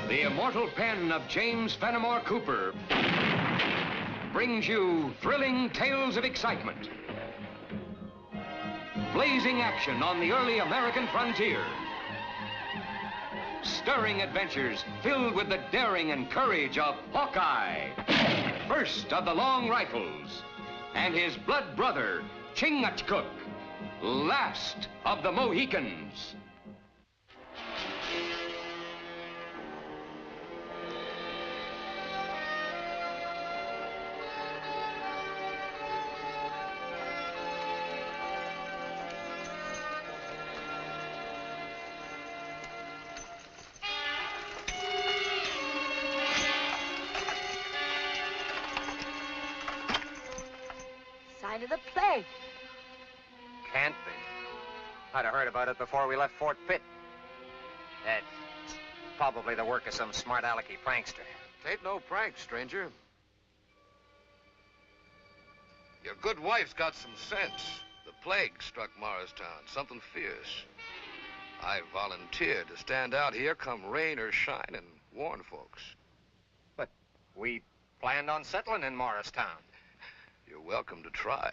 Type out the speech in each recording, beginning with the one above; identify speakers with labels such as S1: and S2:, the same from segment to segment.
S1: The immortal pen of James Fenimore Cooper brings you thrilling tales of excitement, blazing action on the early American frontier, stirring adventures filled with the daring and courage of Hawkeye, first of the long rifles, and his blood brother, Chingachgook, last of the Mohicans.
S2: Sign of the plague.
S3: Can't be. I'd have heard about it before we left Fort Pitt. That's probably the work of some smart alecky prankster.
S4: It ain't no prank, stranger. Your good wife's got some sense. The plague struck Morristown, something fierce. I volunteered to stand out here come rain or shine and warn folks.
S3: But we planned on settling in Morristown.
S4: You're welcome to try.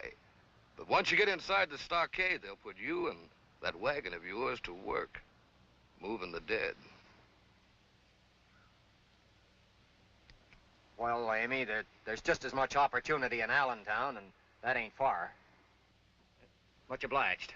S4: But once you get inside the stockade, they'll put you and that wagon of yours to work, moving the dead.
S3: Well, Amy, there's just as much opportunity in Allentown, and that ain't far. Much obliged.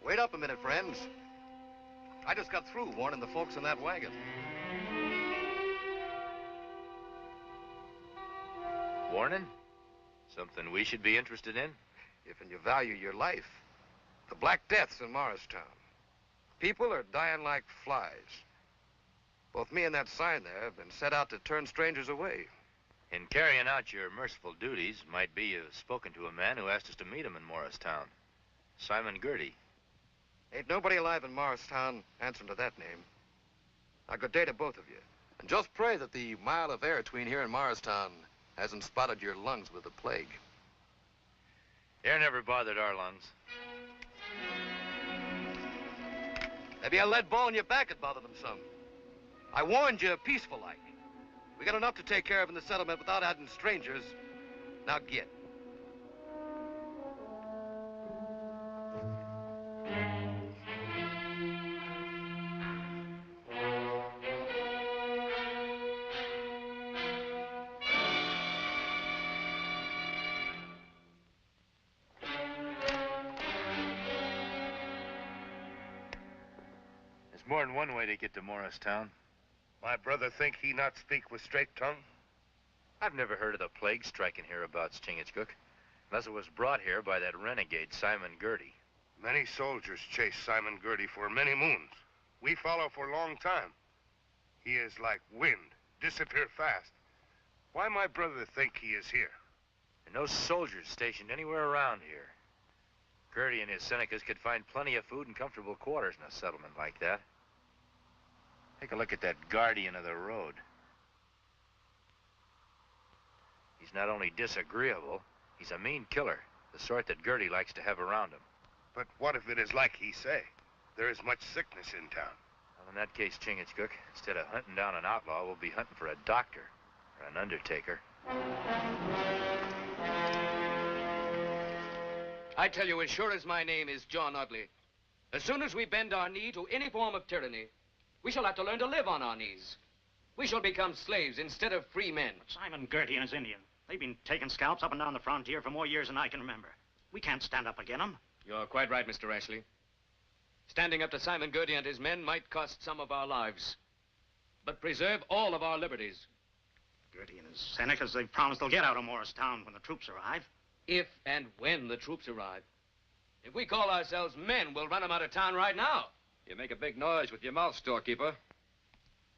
S4: Wait up a minute, friends. I just got through warning the folks in that wagon.
S5: Warning? Something we should be interested in?
S4: If you value your life. The Black Death's in Morristown. People are dying like flies. Both me and that sign there have been set out to turn strangers away.
S5: In carrying out your merciful duties, might be you've spoken to a man who asked us to meet him in Morristown. Simon Girty.
S4: Ain't nobody alive in Morristown answering to that name. Now, good day to both of you. And just pray that the mile of air between here and Morristown hasn't spotted your lungs with the plague.
S5: Air never bothered our lungs.
S4: Maybe a lead ball in your back would bother them some. I warned you peaceful like. We got enough to take care of in the settlement without adding strangers. Now get.
S5: There's more than one way to get to Morristown.
S6: My brother think he not speak with straight tongue?
S5: I've never heard of the plague striking hereabouts, Chingachgook, unless it was brought here by that renegade Simon Girty.
S6: Many soldiers chase Simon Girty for many moons. We follow for a long time. He is like wind, disappear fast. Why my brother think he is here?
S5: And no soldiers stationed anywhere around here. Girty and his Senecas could find plenty of food and comfortable quarters in a settlement like that. Take a look at that guardian of the road. He's not only disagreeable, he's a mean killer, the sort that Girty likes to have around him.
S6: But what if it is like he say? There is much sickness in town.
S5: Well, in that case, Chingachgook, instead of hunting down an outlaw, we'll be hunting for a doctor or an undertaker.
S7: I tell you, as sure as my name is John Audley, as soon as we bend our knee to any form of tyranny, we shall have to learn to live on our knees. We shall become slaves instead of free men.
S8: But Simon Girty and his Indian, they've been taking scalps up and down the frontier for more years than I can remember. We can't stand up against them.
S7: You're quite right, Mr. Ashley. Standing up to Simon Girty and his men might cost some of our lives. but preserve all of our liberties.
S8: Gertie and his Senecas, they've promised they'll get out of Morristown when the troops arrive.
S7: If and when the troops arrive. If we call ourselves men, we'll run them out of town right now.
S1: You make a big noise with your mouth, storekeeper.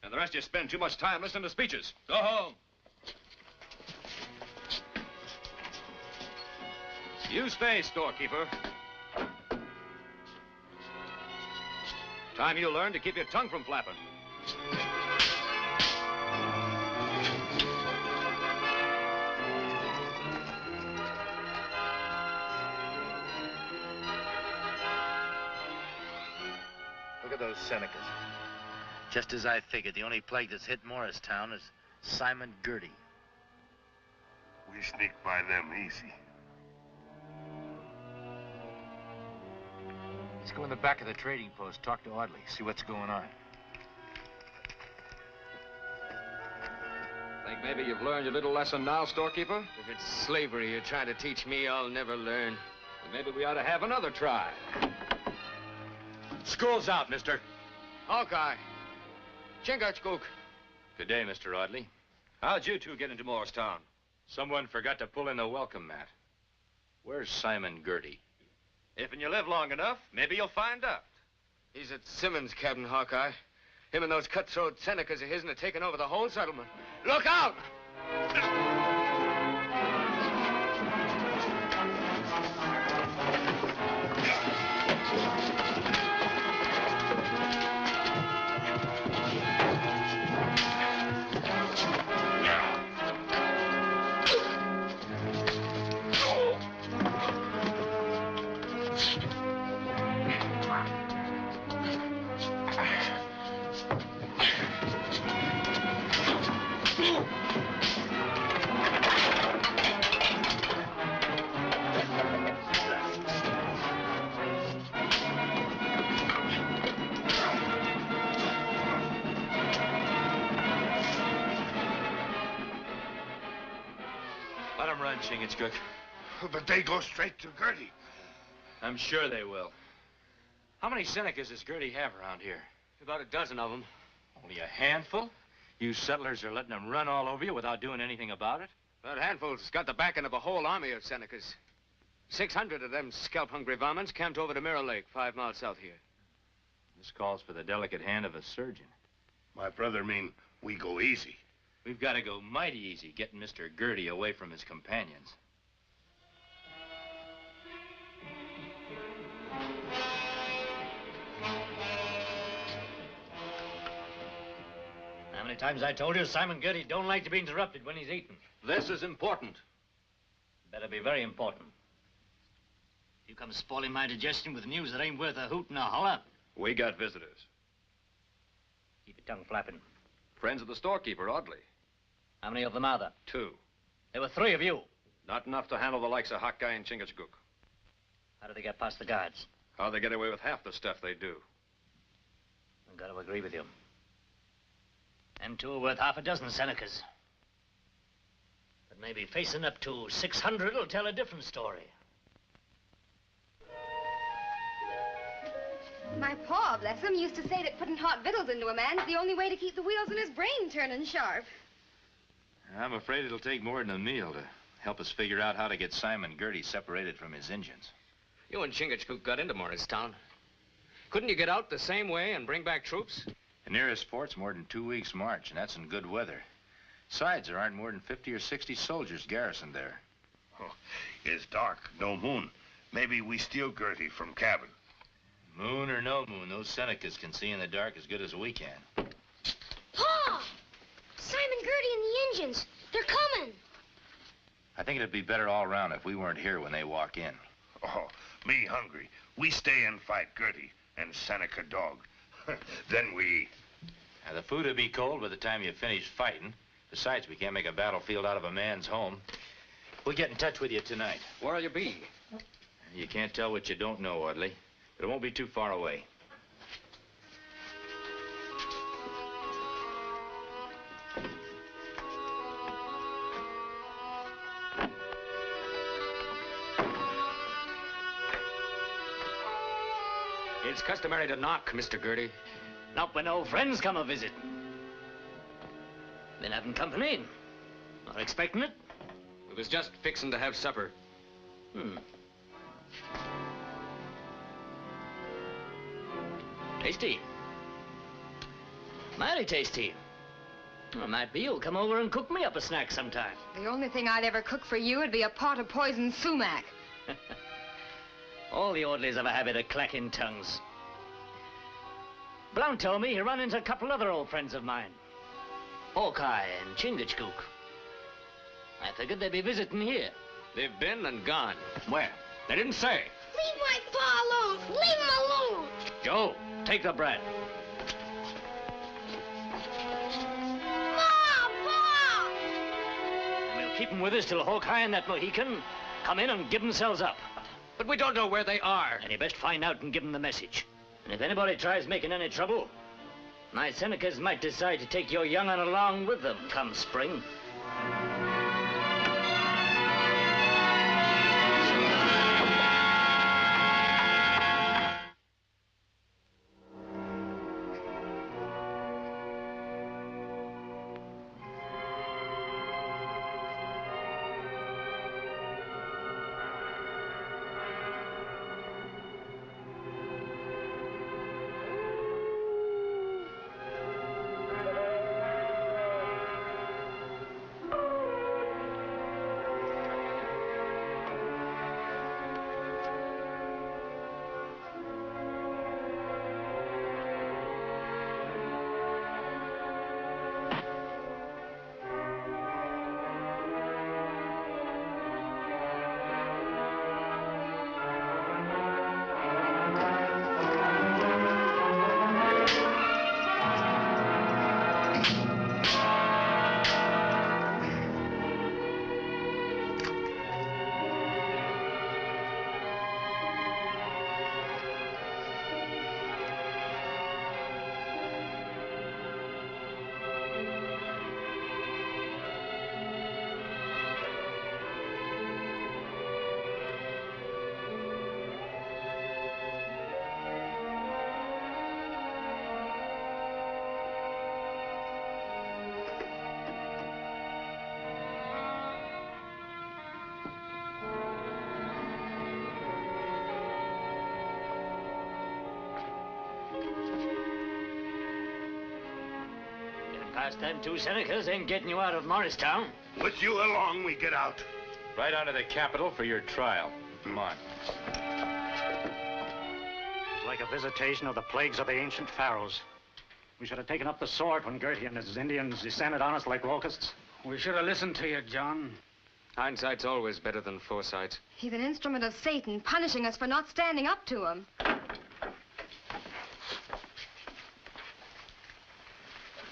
S1: And the rest of you spend too much time listening to speeches. Go home. You stay, storekeeper. Time you learn to keep your tongue from flapping.
S5: Look at those Senecas. Just as I figured, the only plague that's hit Morristown is Simon Gertie.
S6: We sneak by them easy.
S5: Let's go in the back of the trading post, talk to Audley, see what's going on.
S1: Think maybe you've learned your little lesson now, storekeeper?
S7: If it's slavery you're trying to teach me, I'll never learn.
S1: Then maybe we ought to have another try. School's out, mister.
S7: Hawkeye. Chingachgook.
S5: Good day, Mr. Audley.
S1: How'd you two get into Morristown?
S5: Someone forgot to pull in the welcome mat. Where's Simon Gertie?
S1: If and you live long enough, maybe you'll find out.
S7: He's at Simmons' cabin, Hawkeye. Him and those cutthroat Senecas of his are taking over the whole settlement. Look out!
S5: Let them run, Chingachgook.
S6: But they go straight to Gertie.
S5: I'm sure they will. How many Senecas does Gertie have around here?
S7: About a dozen of them.
S5: Only a handful? You settlers are letting them run all over you without doing anything about it?
S7: That handful's got the backing of a whole army of Senecas. 600 of them scalp-hungry varmints camped over to Mirror Lake, 5 miles south here.
S5: This calls for the delicate hand of a surgeon.
S6: My brother mean we go easy.
S5: We've got to go mighty easy getting Mr. Gertie away from his companions.
S8: How many times I told you Simon Gertie don't like to be interrupted when he's eating?
S1: This is important.
S8: Better be very important. You come spoiling my digestion with news that ain't worth a hoot and a holler.
S1: We got visitors.
S8: Keep your tongue flapping.
S1: Friends of the storekeeper, Audley.
S8: How many of them are there?
S1: 2.
S8: There were 3 of you.
S1: Not enough to handle the likes of Hawkeye and Chingachgook.
S8: How do they get past the guards?
S1: How they get away with half the stuff they do.
S8: I've got to agree with you. Them 2 are worth half a dozen Senecas. But maybe facing up to 600 will tell a different story.
S2: My pa, bless him, used to say that putting hot victuals into a man's the only way to keep the wheels in his brain turning sharp.
S5: I'm afraid it'll take more than a meal to help us figure out how to get Simon Gertie separated from his Injuns.
S7: You and Chingachgook got into Morristown. Couldn't you get out the same way and bring back troops?
S5: The nearest fort's more than 2 weeks' march, and that's in good weather. Besides, there aren't more than 50 or 60 soldiers garrisoned there.
S6: Oh, it's dark, no moon. Maybe we steal Gertie from cabin.
S5: Moon or no moon, those Senecas can see in the dark as good as we can.
S9: Pa! Simon Gertie and the Injuns. They're coming.
S5: I think it'd be better all around if we weren't here when they walk in.
S6: Oh, me hungry. We stay and fight Gertie and Seneca dog. Then we...
S5: Now, the food will be cold by the time you finish fighting. Besides, we can't make a battlefield out of a man's home. We'll get in touch with you tonight.
S7: Where'll you be?
S5: You can't tell what you don't know, Audley. But it won't be too far away.
S7: It's customary to knock, Mr. Gertie.
S8: Not when old friends come a visit. Been having company? Not expecting it?
S7: We was just fixing to have supper.
S8: Tasty. Mighty tasty. Well, might be you'll come over and cook me up a snack sometime.
S2: The only thing I'd ever cook for you would be a pot of poisoned sumac.
S8: All the orderlies have a habit of clacking tongues. Blount told me he run into a couple other old friends of mine. Hawkeye and Chingachgook. I figured they'd be visiting here.
S7: They've been and gone.
S8: Where?
S7: They didn't say.
S9: Leave my pa alone. Leave him alone.
S8: Joe, take the bread.
S9: Ma, Pa!
S8: We'll keep them with us till Hawkeye and that Mohican come in and give themselves up.
S7: But we don't know where they are.
S8: And you best find out and give them the message. And if anybody tries making any trouble, my Senecas might decide to take your young un along with them come spring. Past them two Senecas ain't getting you out of Morristown.
S6: With you along, we get out.
S5: Right on to the capital for your trial. Come on.
S10: It's like a visitation of the plagues of the ancient pharaohs. We should have taken up the sword when Gertie and his Indians descended on us like locusts.
S11: We should have listened to you, John.
S7: Hindsight's always better than foresight.
S2: He's an instrument of Satan, punishing us for not standing up to him.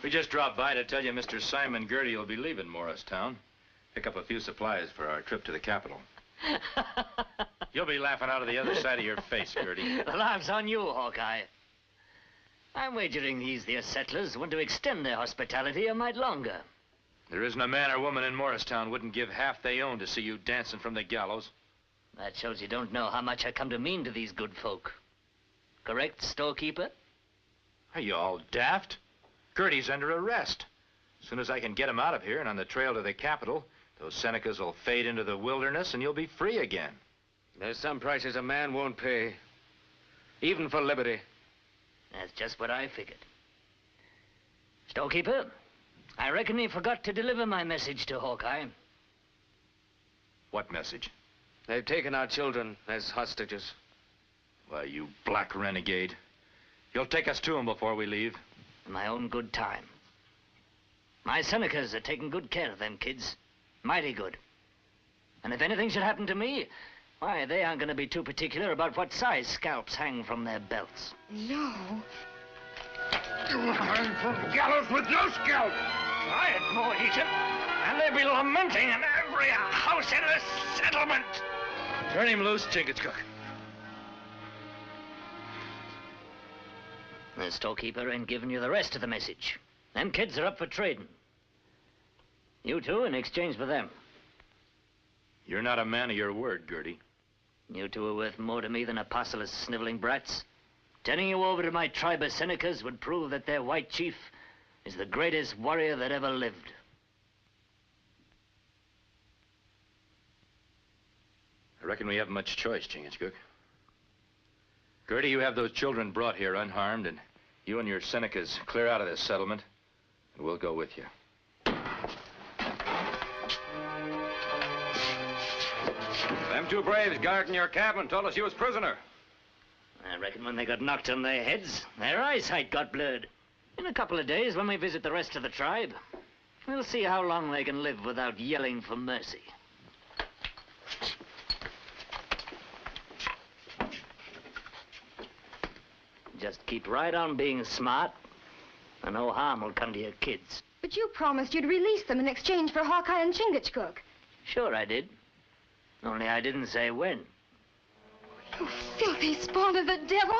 S5: We just dropped by to tell you Mr. Simon Gertie will be leaving Morristown. Pick up a few supplies for our trip to the capital. You'll be laughing out of the other side of your face, Gertie.
S8: The laugh's on you, Hawkeye. I'm wagering these there settlers want to extend their hospitality a mite longer.
S5: There isn't a man or woman in Morristown wouldn't give half they own to see you dancing from the gallows.
S8: That shows you don't know how much I come to mean to these good folk. Correct, storekeeper?
S5: Are you all daft? Gertie's under arrest. As soon as I can get him out of here and on the trail to the capital, those Senecas will fade into the wilderness and you'll be free again.
S7: There's some prices a man won't pay, even for liberty.
S8: That's just what I figured. Storekeeper, I reckon he forgot to deliver my message to Hawkeye.
S5: What message?
S7: They've taken our children as hostages.
S5: Why, you black renegade. You'll take us to him before we leave.
S8: In my own good time. My Senecas are taking good care of them kids. Mighty good. And if anything should happen to me, why, they aren't going to be too particular about what size scalps hang from their belts.
S2: No.
S6: You hang from gallows with no scalp.
S10: Try it, Mohican, and they'll be lamenting in every house in the settlement.
S5: Turn him loose, Chingachgook.
S8: The storekeeper ain't giving you the rest of the message. Them kids are up for trading. You two in exchange for them.
S5: You're not a man of your word, Gertie.
S8: You two are worth more to me than a parcel of sniveling brats. Turning you over to my tribe of Senecas would prove that their white chief is the greatest warrior that ever lived.
S5: I reckon we haven't much choice, Chingachgook. Gertie, you have those children brought here unharmed, and you and your Senecas clear out of this settlement, and we'll go with you.
S1: Them two braves guarding your cabin told us you was prisoner.
S8: I reckon when they got knocked on their heads, their eyesight got blurred. In a couple of days, when we visit the rest of the tribe, we'll see how long they can live without yelling for mercy. Just keep right on being smart, and no harm will come to your kids.
S2: But you promised you'd release them in exchange for Hawkeye and Chingachgook.
S8: Sure I did. Only I didn't say when.
S2: You filthy spawn of the devil!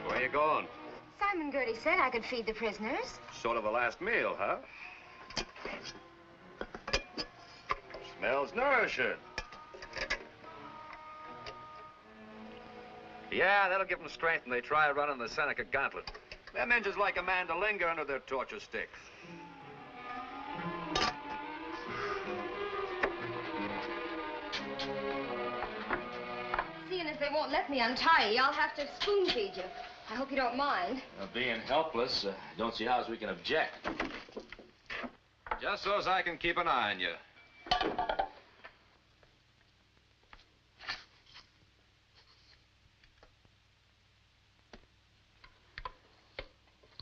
S4: Where you going?
S2: Simon Gertie said I could feed the prisoners.
S4: Sort of a last meal, huh? Smells nourishing. Yeah, that'll give them strength when they try running the Seneca gauntlet. Them Injuns like a man to linger under their torture sticks.
S2: Seeing as they won't let me untie you, I'll have to spoon feed you. I hope you don't mind.
S5: Being helpless, don't see how we can object.
S1: Just so as I can keep an eye on you.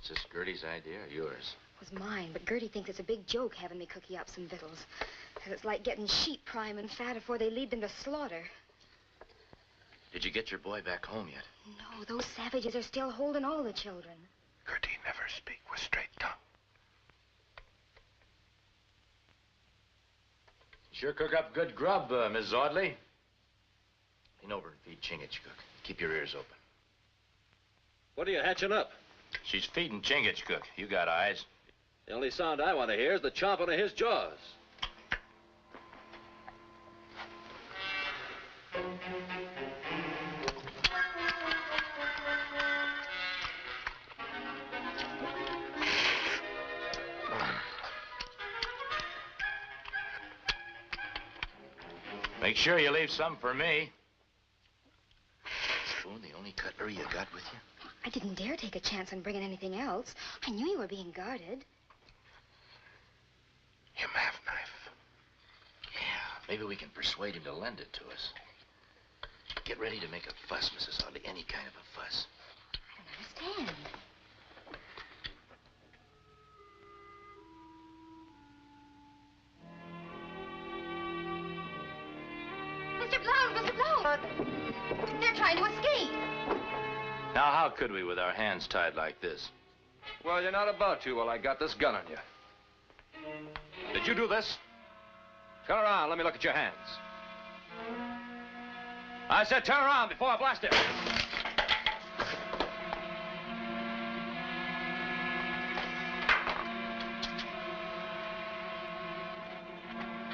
S5: Is this Gertie's idea or yours?
S2: It was mine, but Gertie thinks it's a big joke having me cook you up some victuals. Says it's like getting sheep prime and fat before they lead them to slaughter.
S5: Did you get your boy back home yet?
S2: No, those savages are still holding all the children.
S6: Gertie never speak with straight tongue.
S5: Sure cook up good grub, Miss Audley. Lean over and feed Chingachgook. Keep your ears open.
S12: What are you hatching up?
S5: She's feeding Chingachgook. You got eyes.
S12: The only sound I want to hear is the chomping of his jaws.
S5: Make sure you leave some for me. Spoon, the only cutlery you got with you?
S2: I didn't dare take a chance on bringing anything else. I knew you were being guarded.
S6: Him have knife.
S5: Yeah, maybe we can persuade him to lend it to us. Get ready to make a fuss, Mrs. Audley. Any kind of a fuss.
S2: I don't understand. Mr. Blount! Mr. Blount! They're trying to escape.
S5: Now, how could we with our hands tied like this?
S1: Well, you're not about to while I got this gun on you. Did you do this? Turn around. Let me look at your hands. I said turn around before I blast it.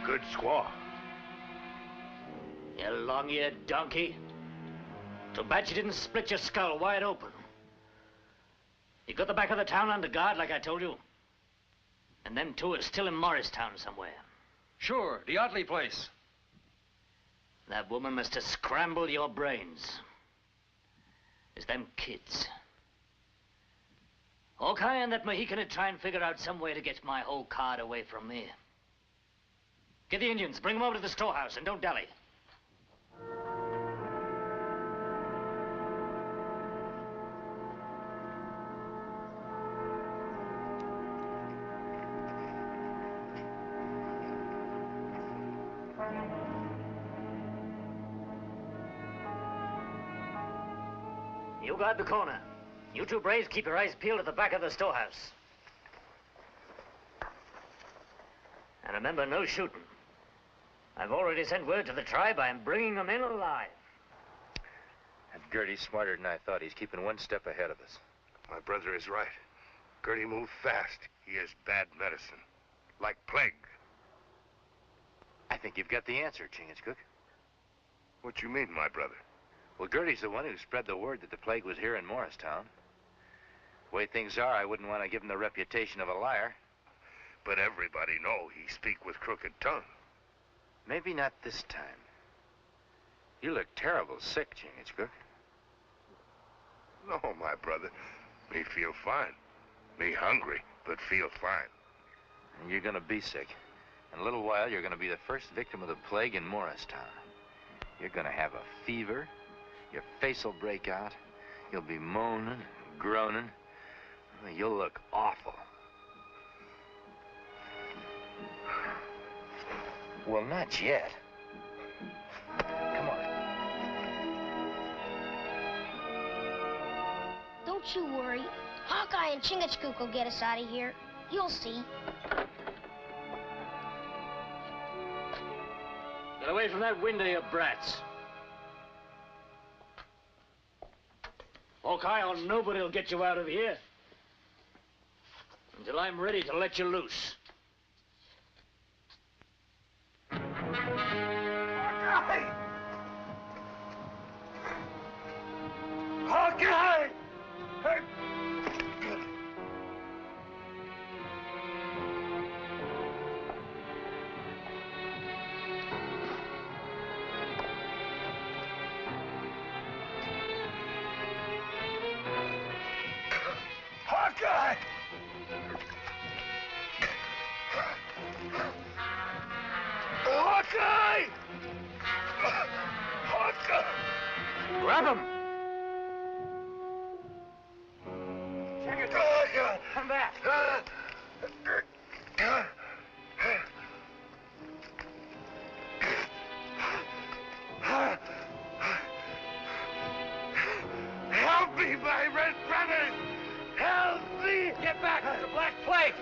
S6: Good squaw.
S8: You long-eared donkey. Too bad you didn't split your skull wide open. You got the back of the town under guard, like I told you. And them two are still in Morristown somewhere.
S1: Sure, the Otley place.
S8: That woman must have scrambled your brains. It's them kids. Hawkeye and that Mohican would try and figure out some way to get my whole card away from me. Get the Indians, bring them over to the storehouse, and don't dally. You guard the corner. You two braves keep your eyes peeled at the back of the storehouse. And remember, no shooting. I've already sent word to the tribe I am bringing them in alive.
S5: And Gertie's smarter than I thought. He's keeping one step ahead of us.
S6: My brother is right. Gertie moves fast. He is bad medicine. Like plague.
S5: I think you've got the answer, Chingachgook.
S6: What you mean, my brother?
S5: Well, Gertie's the one who spread the word that the plague was here in Morristown. The way things are, I wouldn't want to give him the reputation of a liar.
S6: But everybody know he speak with crooked tongue.
S5: Maybe not this time. You look terrible sick, Chingachgook.
S6: No, my brother. Me feel fine. Me hungry, but feel fine.
S5: And you're gonna be sick. In a little while, you're gonna be the first victim of the plague in Morristown. You're gonna have a fever. Your face will break out. You'll be moaning and groaning. You'll look awful. Well, not yet. Come on.
S9: Don't you worry. Hawkeye and Chingachgook will get us out of here. You'll see.
S8: Get away from that window, you brats. Hawkeye or nobody will get you out of here until I'm ready to let you loose.
S6: Hawkeye! Hawkeye! Hawkeye! Hawkeye! Hawkeye!
S8: Grab him!
S6: Hawkeye!
S8: Come back!
S6: Help me, my red brothers! Help me!
S8: Get back! It's a black plague!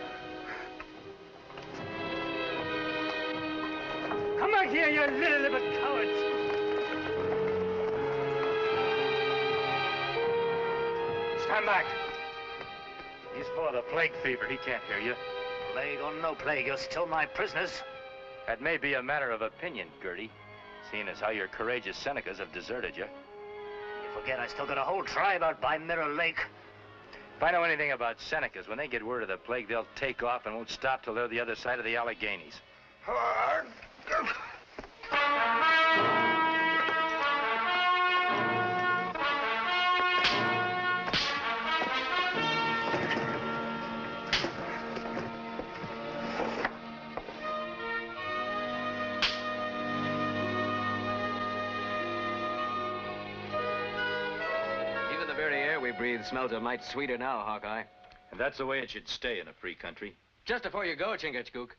S8: Come back here, you little cowards!
S5: Stand back. He's full of the plague fever. He can't hear you.
S8: Plague or no plague, you're still my prisoners.
S5: That may be a matter of opinion, Gertie, seeing as how your courageous Senecas have deserted you.
S8: You forget I still got a whole tribe out by Mirror Lake.
S5: If I know anything about Senecas, when they get word of the plague, they'll take off and won't stop till they're the other side of the Alleghenies.
S7: Even the very air we breathe smells a mite sweeter now, Hawkeye.
S5: And that's the way it should stay in a free country.
S7: Just before you go, Chingachgook,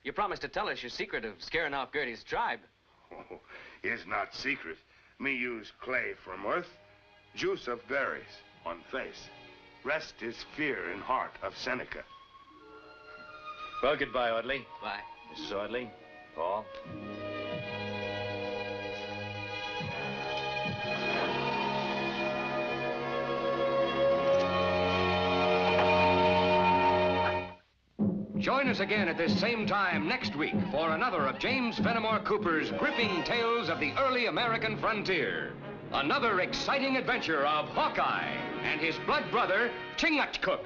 S7: you promised to tell us your secret of scaring off Gertie's tribe.
S6: Oh, it's not secret. Me use clay from earth, juice of berries on face. Rest is fear in heart of Seneca.
S5: Well, goodbye, Audley.
S7: Bye.
S5: Mrs. Audley, Paul.
S1: Join us again at this same time next week for another of James Fenimore Cooper's gripping tales of the early American frontier. Another exciting adventure of Hawkeye and his blood brother, Chingachgook,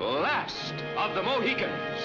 S1: last of the Mohicans.